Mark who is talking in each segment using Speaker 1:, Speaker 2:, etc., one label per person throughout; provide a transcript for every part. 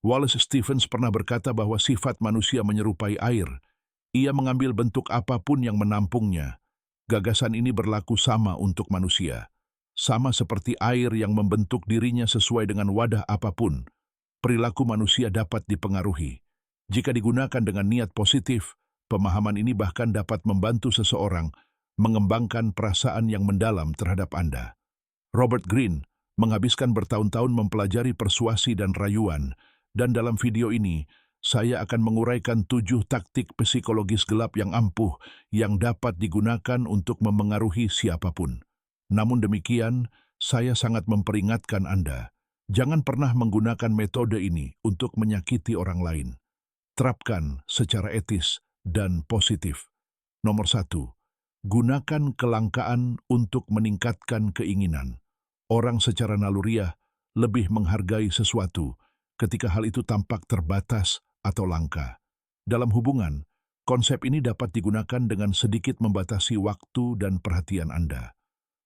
Speaker 1: Wallace Stevens pernah berkata bahwa sifat manusia menyerupai air. Ia mengambil bentuk apapun yang menampungnya. Gagasan ini berlaku sama untuk manusia. Sama seperti air yang membentuk dirinya sesuai dengan wadah apapun, perilaku manusia dapat dipengaruhi. Jika digunakan dengan niat positif, pemahaman ini bahkan dapat membantu seseorang mengembangkan perasaan yang mendalam terhadap Anda. Robert Greene menghabiskan bertahun-tahun mempelajari persuasi dan rayuan, dan dalam video ini, saya akan menguraikan 7 taktik psikologis gelap yang ampuh yang dapat digunakan untuk memengaruhi siapapun. Namun demikian, saya sangat memperingatkan Anda, jangan pernah menggunakan metode ini untuk menyakiti orang lain. Terapkan secara etis dan positif. Nomor 1. Gunakan kelangkaan untuk meningkatkan keinginan. Orang secara naluriah lebih menghargai sesuatu ketika hal itu tampak terbatas atau langka. Dalam hubungan, konsep ini dapat digunakan dengan sedikit membatasi waktu dan perhatian Anda.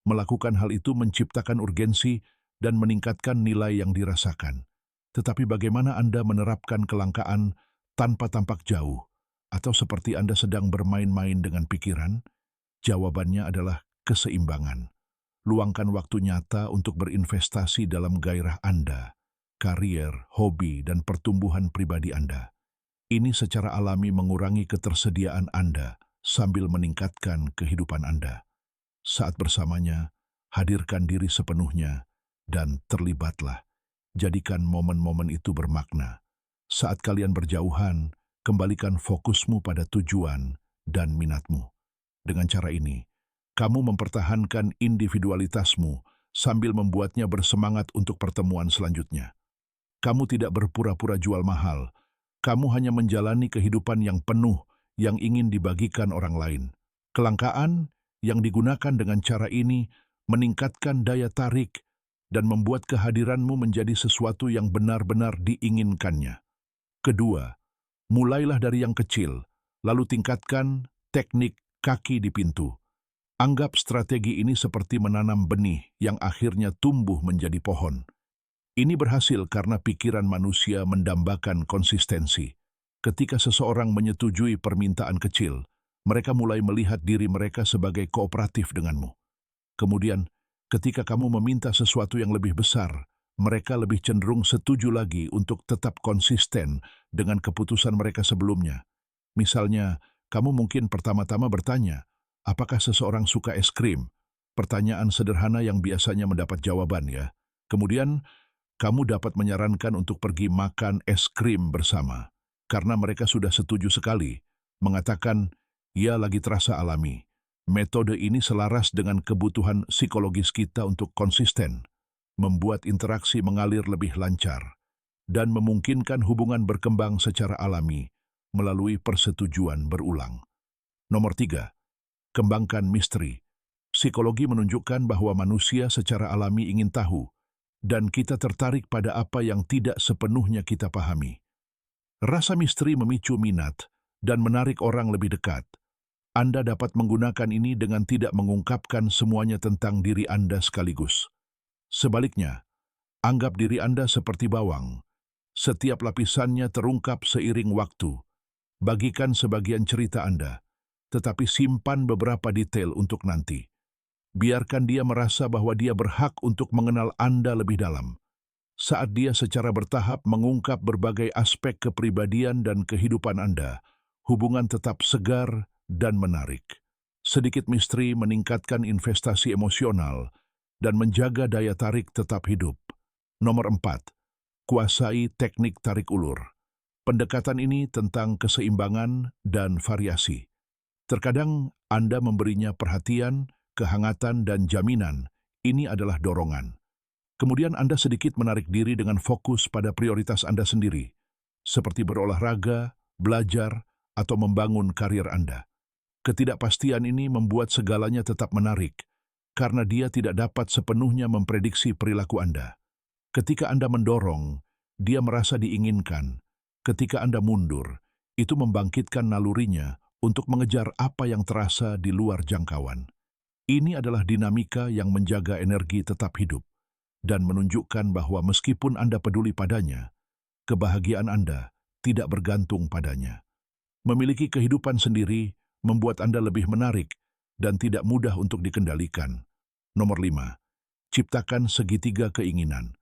Speaker 1: Melakukan hal itu menciptakan urgensi dan meningkatkan nilai yang dirasakan. Tetapi bagaimana Anda menerapkan kelangkaan tanpa tampak jauh, atau seperti Anda sedang bermain-main dengan pikiran? Jawabannya adalah keseimbangan. Luangkan waktu nyata untuk berinvestasi dalam gairah Anda, karier, hobi, dan pertumbuhan pribadi Anda. Ini secara alami mengurangi ketersediaan Anda sambil meningkatkan kehidupan Anda. Saat bersamanya, hadirkan diri sepenuhnya dan terlibatlah. Jadikan momen-momen itu bermakna. Saat kalian berjauhan, kembalikan fokusmu pada tujuan dan minatmu. Dengan cara ini, kamu mempertahankan individualitasmu sambil membuatnya bersemangat untuk pertemuan selanjutnya. Kamu tidak berpura-pura jual mahal. Kamu hanya menjalani kehidupan yang penuh yang ingin dibagikan orang lain. Kelangkaan yang digunakan dengan cara ini meningkatkan daya tarik dan membuat kehadiranmu menjadi sesuatu yang benar-benar diinginkannya. Kedua, mulailah dari yang kecil, lalu tingkatkan teknik kaki di pintu. Anggap strategi ini seperti menanam benih yang akhirnya tumbuh menjadi pohon. Ini berhasil karena pikiran manusia mendambakan konsistensi. Ketika seseorang menyetujui permintaan kecil, mereka mulai melihat diri mereka sebagai kooperatif denganmu. Kemudian, ketika kamu meminta sesuatu yang lebih besar, mereka lebih cenderung setuju lagi untuk tetap konsisten dengan keputusan mereka sebelumnya. Misalnya, kamu mungkin pertama-tama bertanya, apakah seseorang suka es krim? Pertanyaan sederhana yang biasanya mendapat jawaban, ya. Kemudian, kamu dapat menyarankan untuk pergi makan es krim bersama, karena mereka sudah setuju sekali, mengatakan, ya lagi terasa alami. Metode ini selaras dengan kebutuhan psikologis kita untuk konsisten, membuat interaksi mengalir lebih lancar, dan memungkinkan hubungan berkembang secara alami melalui persetujuan berulang. Nomor 3. Kembangkan misteri. Psikologi menunjukkan bahwa manusia secara alami ingin tahu, dan kita tertarik pada apa yang tidak sepenuhnya kita pahami. Rasa misteri memicu minat dan menarik orang lebih dekat. Anda dapat menggunakan ini dengan tidak mengungkapkan semuanya tentang diri Anda sekaligus. Sebaliknya, anggap diri Anda seperti bawang. Setiap lapisannya terungkap seiring waktu. Bagikan sebagian cerita Anda, tetapi simpan beberapa detail untuk nanti. Biarkan dia merasa bahwa dia berhak untuk mengenal Anda lebih dalam. Saat dia secara bertahap mengungkap berbagai aspek kepribadian dan kehidupan Anda, hubungan tetap segar dan menarik. Sedikit misteri meningkatkan investasi emosional dan menjaga daya tarik tetap hidup. Nomor 4. Kuasai teknik tarik ulur. Pendekatan ini tentang keseimbangan dan variasi. Terkadang Anda memberinya perhatian, kehangatan, dan jaminan. Ini adalah dorongan. Kemudian Anda sedikit menarik diri dengan fokus pada prioritas Anda sendiri, seperti berolahraga, belajar, atau membangun karir Anda. Ketidakpastian ini membuat segalanya tetap menarik, karena dia tidak dapat sepenuhnya memprediksi perilaku Anda. Ketika Anda mendorong, dia merasa diinginkan. Ketika Anda mundur, itu membangkitkan nalurinya untuk mengejar apa yang terasa di luar jangkauan. Ini adalah dinamika yang menjaga energi tetap hidup dan menunjukkan bahwa meskipun Anda peduli padanya, kebahagiaan Anda tidak bergantung padanya. Memiliki kehidupan sendiri membuat Anda lebih menarik dan tidak mudah untuk dikendalikan. Nomor 5. Ciptakan segitiga keinginan.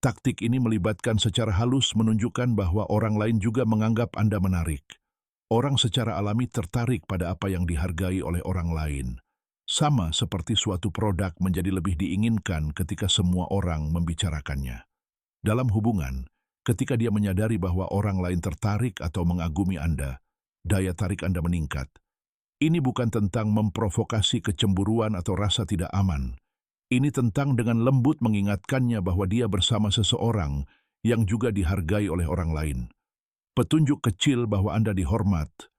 Speaker 1: Taktik ini melibatkan secara halus menunjukkan bahwa orang lain juga menganggap Anda menarik. Orang secara alami tertarik pada apa yang dihargai oleh orang lain. Sama seperti suatu produk menjadi lebih diinginkan ketika semua orang membicarakannya. Dalam hubungan, ketika dia menyadari bahwa orang lain tertarik atau mengagumi Anda, daya tarik Anda meningkat. Ini bukan tentang memprovokasi kecemburuan atau rasa tidak aman. Ini tentang dengan lembut mengingatkannya bahwa dia bersama seseorang yang juga dihargai oleh orang lain. Petunjuk kecil bahwa Anda dihormat